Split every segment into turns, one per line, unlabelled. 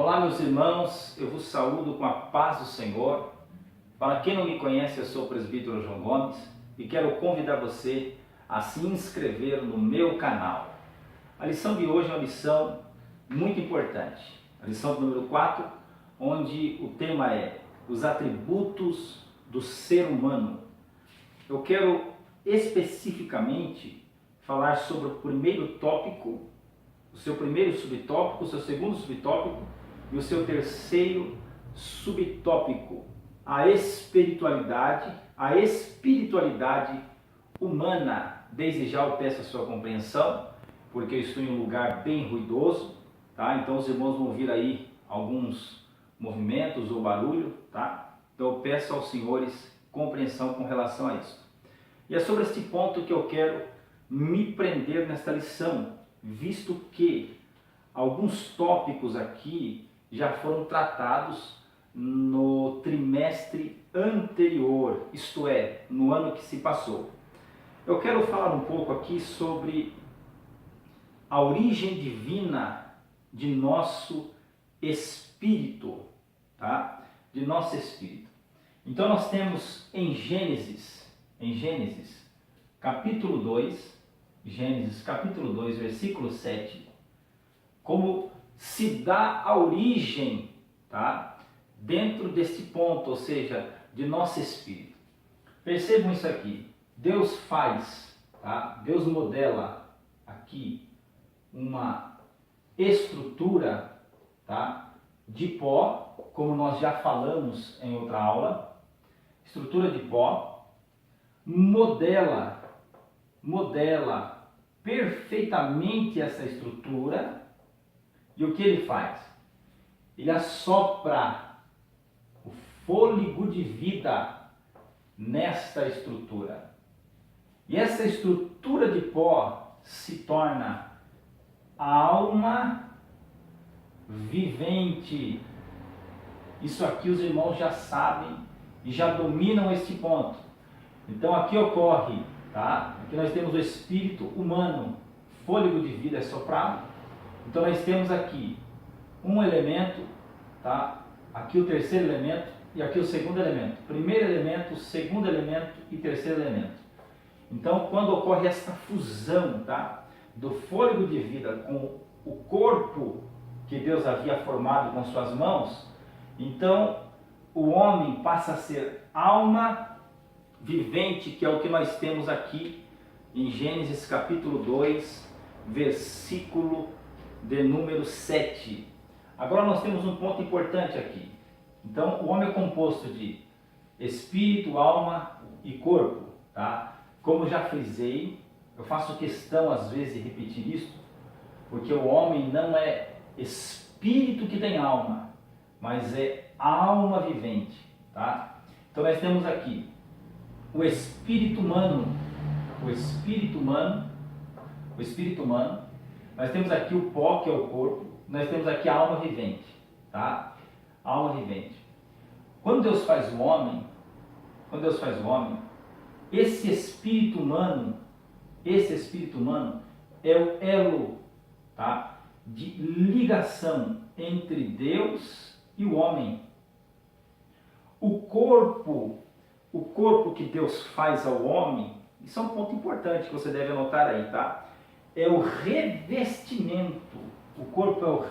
Olá, meus irmãos, eu vos saúdo com a paz do Senhor. Para quem não me conhece, eu sou o presbítero João Gomes e quero convidar você a se inscrever no meu canal. A lição de hoje é uma lição muito importante, a lição número 4, onde o tema é os atributos do ser humano. Eu quero especificamente falar sobre o primeiro tópico, o seu primeiro subtópico, o seu segundo subtópico e o seu terceiro subtópico, a espiritualidade humana. Desde já eu peço a sua compreensão, porque eu estou em um lugar bem ruidoso, tá? Então os irmãos vão ouvir aí alguns movimentos ou barulho, tá? Então eu peço aos senhores compreensão com relação a isso. E é sobre este ponto que eu quero me prender nesta lição, visto que alguns tópicos aqui já foram tratados no trimestre anterior, isto é, no ano que se passou. Eu quero falar um pouco aqui sobre a origem divina de nosso espírito, tá? De nosso espírito. Então nós temos em Gênesis capítulo 2, versículo 7, como se dá a origem, tá? Dentro deste ponto, ou seja, de nosso espírito. Percebam isso aqui. Deus faz, tá? Deus modela aqui uma estrutura, tá? De pó, como nós já falamos em outra aula. Estrutura de pó, modela perfeitamente essa estrutura. E o que ele faz? Ele assopra o fôlego de vida nesta estrutura. E essa estrutura de pó se torna a alma vivente. Isso aqui os irmãos já sabem e já dominam este ponto. Então aqui ocorre, tá? Aqui nós temos o espírito humano, fôlego de vida é soprado. Então nós temos aqui um elemento, tá? Aqui o terceiro elemento e aqui o segundo elemento. Primeiro elemento, segundo elemento e terceiro elemento. Então quando ocorre essa fusão, tá? Do fôlego de vida com o corpo que Deus havia formado com suas mãos, então o homem passa a ser alma vivente, que é o que nós temos aqui em Gênesis capítulo 2, versículo de número 7. Agora nós temos um ponto importante aqui. Então o homem é composto de espírito, alma e corpo, tá? Como já frisei, eu faço questão às vezes de repetir isso, porque o homem não é espírito que tem alma, mas é alma vivente, tá? Então nós temos aqui o espírito humano, nós temos aqui o pó, que é o corpo, nós temos aqui a alma vivente, tá? A alma vivente. Quando Deus faz o homem, esse espírito humano é o elo, tá? De ligação entre Deus e o homem. O corpo que Deus faz ao homem, isso é um ponto importante que você deve anotar aí, tá? É o revestimento. O corpo é o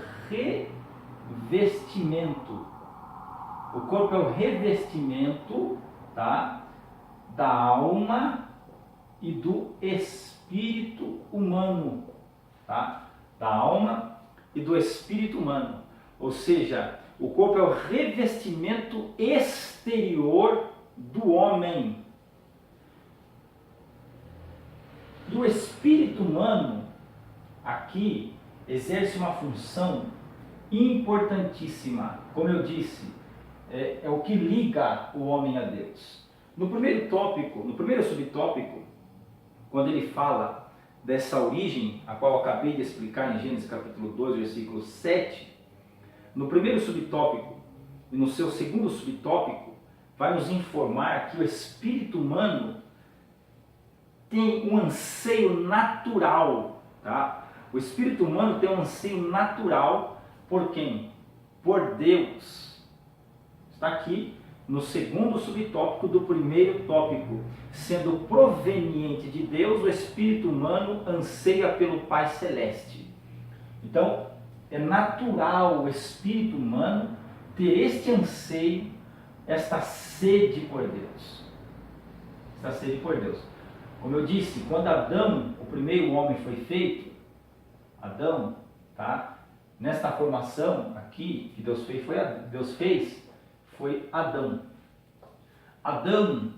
revestimento. O corpo é o revestimento, tá? Da alma e do espírito humano, tá? Da alma e do espírito humano. Ou seja, o corpo é o revestimento exterior do homem. E o espírito humano aqui exerce uma função importantíssima. Como eu disse, é o que liga o homem a Deus. No primeiro subtópico, quando ele fala dessa origem, a qual eu acabei de explicar em Gênesis capítulo 2, versículo 7, no primeiro subtópico e no seu segundo subtópico, vai nos informar que o espírito humano tem um anseio natural, tá? O espírito humano tem um anseio natural por quem? por Deus. Está aqui no segundo subtópico do primeiro tópico. Sendo proveniente de Deus, o espírito humano anseia pelo Pai Celeste. Então, é natural o espírito humano ter este anseio, esta sede por Deus. Esta sede por Deus. Como eu disse, quando Adão, o primeiro homem, foi feito, Adão, tá? Nesta formação aqui que Deus fez, foi Adão. Adão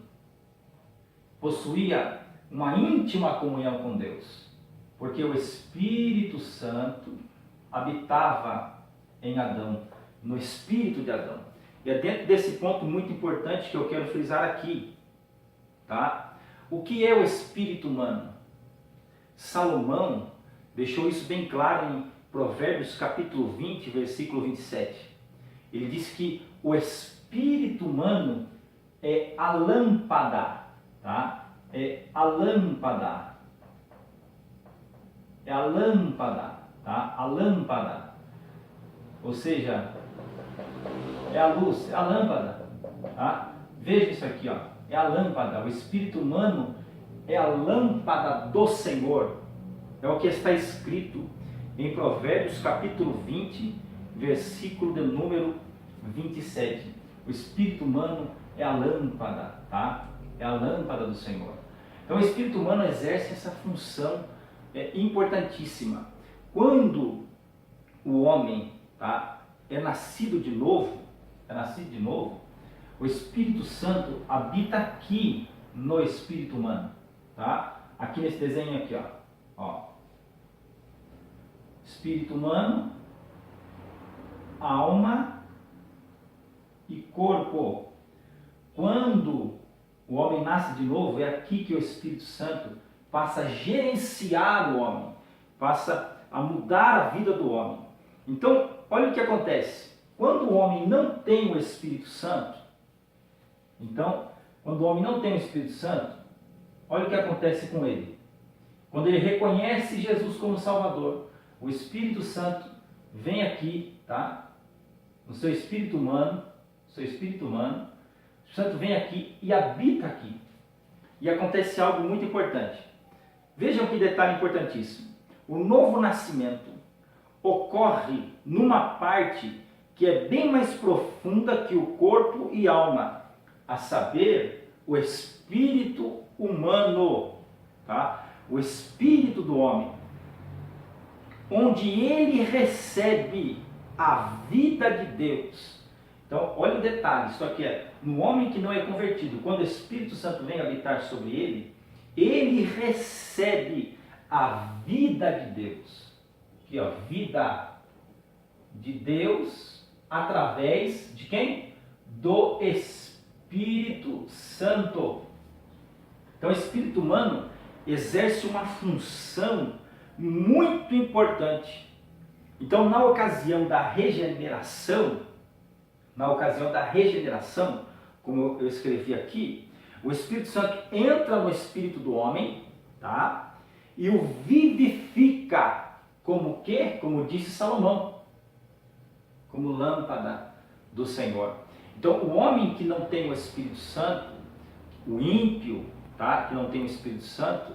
possuía uma íntima comunhão com Deus, porque o Espírito Santo habitava em Adão, no espírito de Adão. E é dentro desse ponto muito importante que eu quero frisar aqui, tá? O que é o espírito humano? Salomão deixou isso bem claro em Provérbios capítulo 20, versículo 27. Ele diz que o espírito humano é a lâmpada, tá? É a lâmpada. É a lâmpada, tá? A lâmpada. Ou seja, é a luz, é a lâmpada, tá? Veja isso aqui, ó. É a lâmpada. O espírito humano é a lâmpada do Senhor. É o que está escrito em Provérbios capítulo 20, versículo de número 27. O espírito humano é a lâmpada, tá? É a lâmpada do Senhor. Então o espírito humano exerce essa função importantíssima. Quando o homem, tá, é nascido de novo, o Espírito Santo habita aqui no espírito humano, tá? Aqui nesse desenho aqui, ó. Espírito humano, alma e corpo. Quando o homem nasce de novo, é aqui que o Espírito Santo passa a gerenciar o homem, passa a mudar a vida do homem. Então, olha o que acontece. Quando o homem não tem o Espírito Santo, olha o que acontece com ele. Quando ele reconhece Jesus como Salvador, o Espírito Santo vem aqui, tá? No seu espírito humano, o Espírito Santo vem aqui e habita aqui. E acontece algo muito importante. Vejam que detalhe importantíssimo. O novo nascimento ocorre numa parte que é bem mais profunda que o corpo e alma, a saber, o espírito humano, tá? O espírito do homem, onde ele recebe a vida de Deus. Então, olha o detalhe, isso aqui é no homem que não é convertido. Quando o Espírito Santo vem habitar sobre ele, ele recebe a vida de Deus. Aqui, ó, vida de Deus através de quem? Do Espírito Santo. Então, o espírito humano exerce uma função muito importante. Então, na ocasião da regeneração, como eu escrevi aqui, o Espírito Santo entra no espírito do homem, tá? E o vivifica como o quê? Como disse Salomão, como lâmpada do Senhor. Então, o homem que não tem o Espírito Santo, o ímpio, tá? Que não tem o Espírito Santo,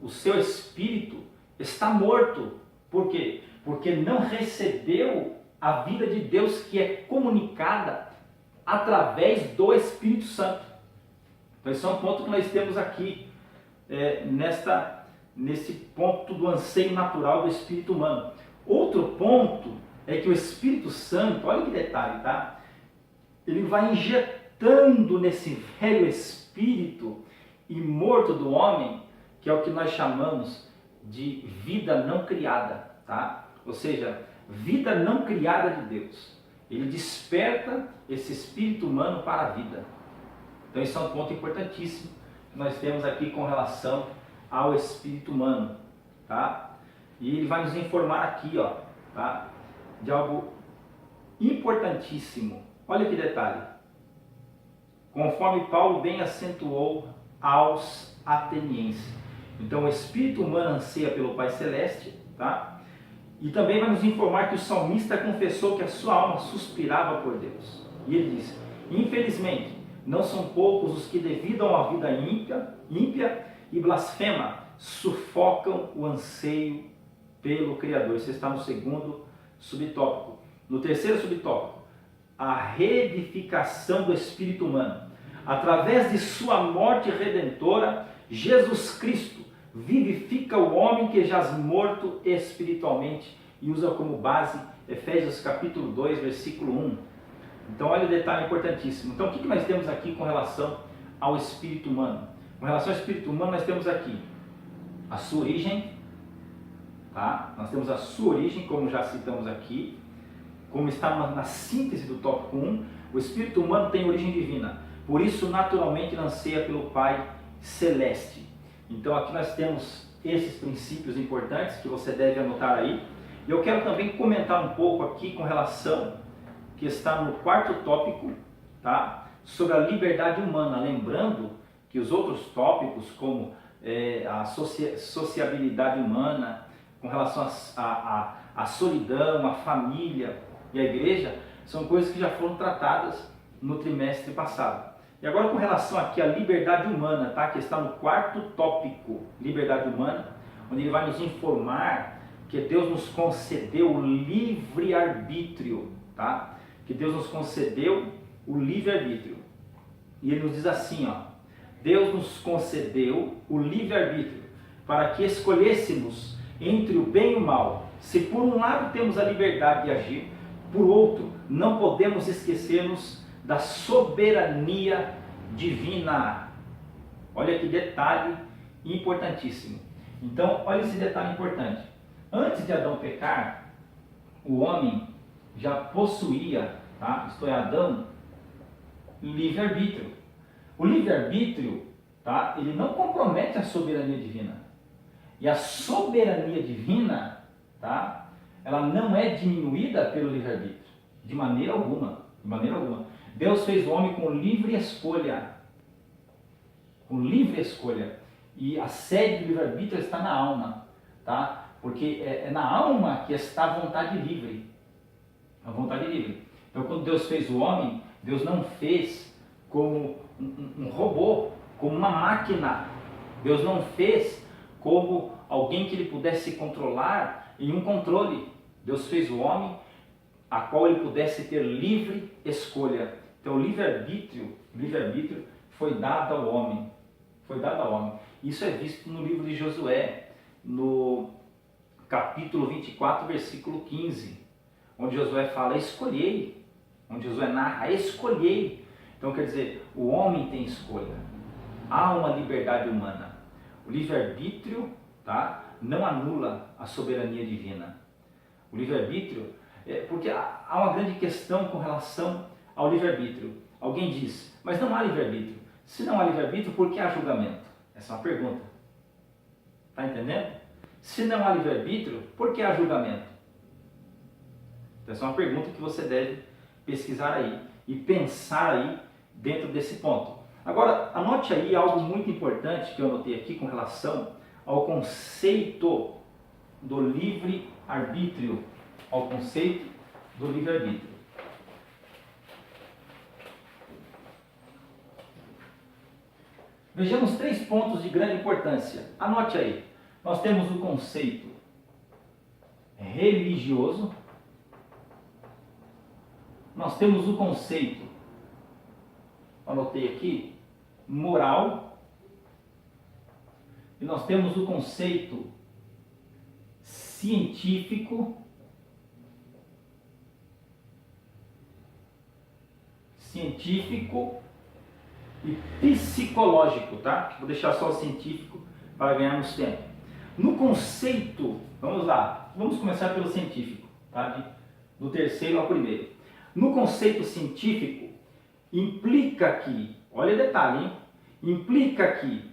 o seu espírito está morto. Por quê? Porque não recebeu a vida de Deus que é comunicada através do Espírito Santo. Então esse é um ponto que nós temos aqui, nesse ponto do anseio natural do espírito humano. Outro ponto é que o Espírito Santo, olha que detalhe, tá? Ele vai injetando nesse velho espírito imorto do homem, que é o que nós chamamos de vida não criada, tá? Ou seja, vida não criada de Deus. Ele desperta esse espírito humano para a vida. Então isso é um ponto importantíssimo que nós temos aqui com relação ao espírito humano, tá? E ele vai nos informar aqui, ó, tá? De algo importantíssimo. Olha que detalhe. Conforme Paulo bem acentuou aos atenienses. Então o espírito humano anseia pelo Pai Celeste, tá? E também vai nos informar que o salmista confessou que a sua alma suspirava por Deus. E ele diz: infelizmente, não são poucos os que, devido a uma vida ímpia e blasfema, sufocam o anseio pelo Criador. Isso está no segundo subtópico. No terceiro subtópico, a reedificação do espírito humano. Através de sua morte redentora, Jesus Cristo vivifica o homem que jaz morto espiritualmente, e usa como base Efésios capítulo 2, versículo 1. Então olha o detalhe importantíssimo. Então o que nós temos aqui com relação ao espírito humano? Com relação ao espírito humano, nós temos aqui a sua origem, tá? Nós temos a sua origem, como já citamos aqui, como está na síntese do tópico 1, o espírito humano tem origem divina, por isso naturalmente anseia pelo Pai Celeste. Então aqui nós temos esses princípios importantes que você deve anotar aí. E eu quero também comentar um pouco aqui com relação, que está no quarto tópico, tá? Sobre a liberdade humana, lembrando que os outros tópicos, como a sociabilidade humana, com relação à solidão, à família e à igreja, são coisas que já foram tratadas no trimestre passado. E agora com relação aqui à liberdade humana, tá? Que está no quarto tópico, liberdade humana, onde ele vai nos informar que Deus nos concedeu o livre-arbítrio, tá? Que Deus nos concedeu o livre-arbítrio. E ele nos diz assim, ó: Deus nos concedeu o livre-arbítrio para que escolhêssemos entre o bem e o mal. Se por um lado temos a liberdade de agir, por outro, não podemos esquecermos da soberania divina. Olha que detalhe importantíssimo. Então, olha esse detalhe importante. Antes de Adão pecar, o homem já possuía, tá? Isto é, Adão, livre-arbítrio. O livre-arbítrio, tá? Ele não compromete a soberania divina. E a soberania divina, tá? Ela não é diminuída pelo livre-arbítrio, de maneira alguma, de maneira alguma. Deus fez o homem com livre escolha, com livre escolha, e a sede do livre-arbítrio está na alma, tá? Porque é na alma que está a vontade livre, a vontade livre. Então, quando Deus fez o homem, Deus não fez como um robô, como uma máquina. Deus não fez como alguém que ele pudesse controlar em um controle. Deus fez o homem a qual ele pudesse ter livre escolha. Então o livre-arbítrio foi dado ao homem. Foi dado ao homem. Isso é visto no livro de Josué, no capítulo 24, versículo 15, onde Josué fala: escolhei. Onde Josué narra: escolhei. Então quer dizer, o homem tem escolha. Há uma liberdade humana. O livre-arbítrio, tá, não anula a soberania divina. O livre-arbítrio, porque há uma grande questão com relação ao livre-arbítrio. Alguém diz: mas não há livre-arbítrio. Se não há livre-arbítrio, por que há julgamento? Essa é uma pergunta. Está entendendo? Se não há livre-arbítrio, por que há julgamento? Então, essa é uma pergunta que você deve pesquisar aí e pensar aí dentro desse ponto. Agora, anote aí algo muito importante que eu anotei aqui com relação ao conceito do livre-arbítrio. Ao conceito do livre-arbítrio. Vejamos 3 pontos de grande importância. Anote aí. Nós temos o conceito religioso. Nós temos o conceito, anotei aqui, moral. E nós temos o conceito científico. E psicológico, tá? Vou deixar só o científico para ganharmos tempo. No conceito, vamos lá, vamos começar pelo científico, tá? Do terceiro ao primeiro. No conceito científico, implica que, olha o detalhe, hein? Implica que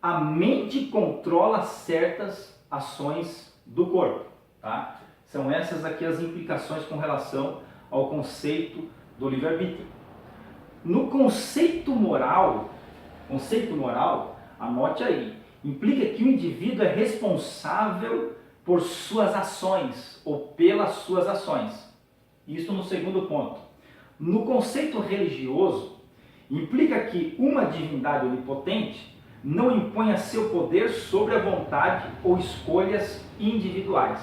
a mente controla certas ações do corpo, tá? São essas aqui as implicações com relação ao conceito do livre-arbítrio. No conceito moral, anote aí, implica que o indivíduo é responsável por suas ações ou pelas suas ações. Isso no segundo ponto. No conceito religioso, implica que uma divindade onipotente não imponha seu poder sobre a vontade ou escolhas individuais.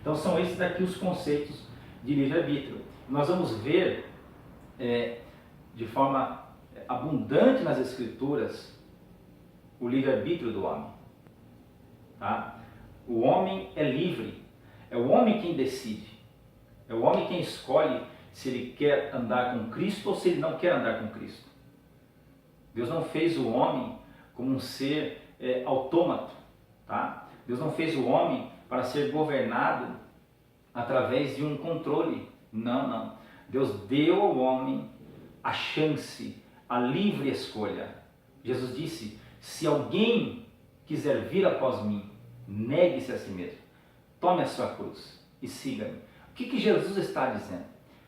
Então são esses daqui os conceitos de livre-arbítrio. Nós vamos ver de forma abundante nas Escrituras o livre-arbítrio do homem. Tá? O homem é livre, é o homem quem decide, é o homem quem escolhe se ele quer andar com Cristo ou se ele não quer andar com Cristo. Deus não fez o homem como um ser autômato, tá? Deus não fez o homem para ser governado através de um controle. Não, não. Deus deu ao homem a chance, a livre escolha. Jesus disse: se alguém quiser vir após mim, negue-se a si mesmo, tome a sua cruz e siga-me. O que Jesus está dizendo?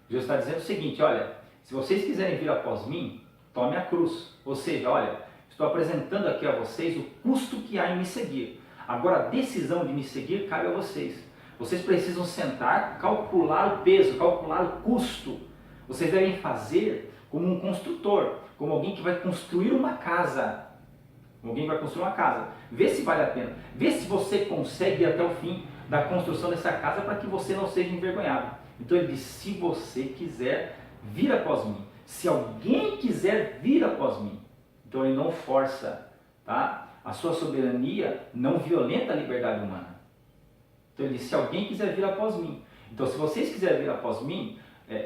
Jesus está dizendo o seguinte: olha, se vocês quiserem vir após mim, tome a cruz. Ou seja, olha, estou apresentando aqui a vocês o custo que há em me seguir. Agora a decisão de me seguir cabe a vocês. Vocês precisam sentar, calcular o peso, calcular o custo. Vocês devem fazer como um construtor, como alguém que vai construir uma casa. Alguém vai construir uma casa. Vê se vale a pena. Vê se você consegue ir até o fim da construção dessa casa para que você não seja envergonhado. Então ele diz: se você quiser vir após mim, se alguém quiser vir após mim. Então ele não força, tá? A sua soberania não violenta a liberdade humana. Então ele diz: se alguém quiser vir após mim. Então se vocês quiserem vir após mim,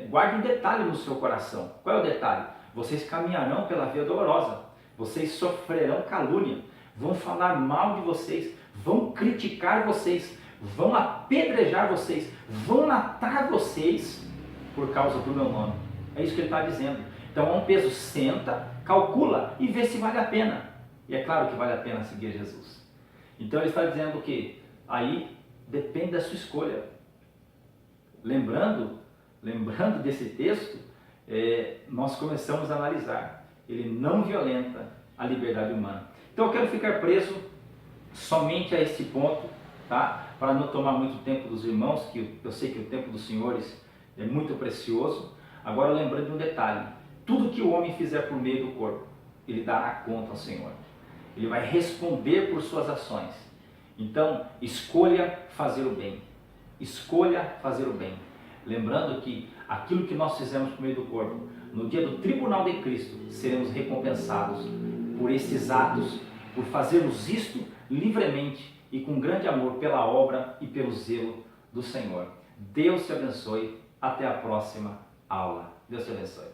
guarde um detalhe no seu coração. Qual é o detalhe? Vocês caminharão pela via dolorosa. Vocês sofrerão calúnia. Vão falar mal de vocês. Vão criticar vocês. Vão apedrejar vocês. Vão matar vocês por causa do meu nome. É isso que ele está dizendo. Então é um peso. Senta, calcula e vê se vale a pena. E é claro que vale a pena seguir Jesus. Então ele está dizendo que aí depende da sua escolha. Lembrando desse texto, nós começamos a analisar. Ele não violenta a liberdade humana. Então eu quero ficar preso somente a este ponto, tá? Para não tomar muito tempo dos irmãos, que eu sei que o tempo dos senhores é muito precioso. Agora lembrando de um detalhe: tudo que o homem fizer por meio do corpo, ele dará conta ao Senhor. Ele vai responder por suas ações. Então, escolha fazer o bem. Escolha fazer o bem. Lembrando que aquilo que nós fizemos por meio do corpo, no dia do tribunal de Cristo, seremos recompensados por esses atos, por fazermos isto livremente e com grande amor pela obra e pelo zelo do Senhor. Deus te abençoe. Até a próxima aula. Deus te abençoe.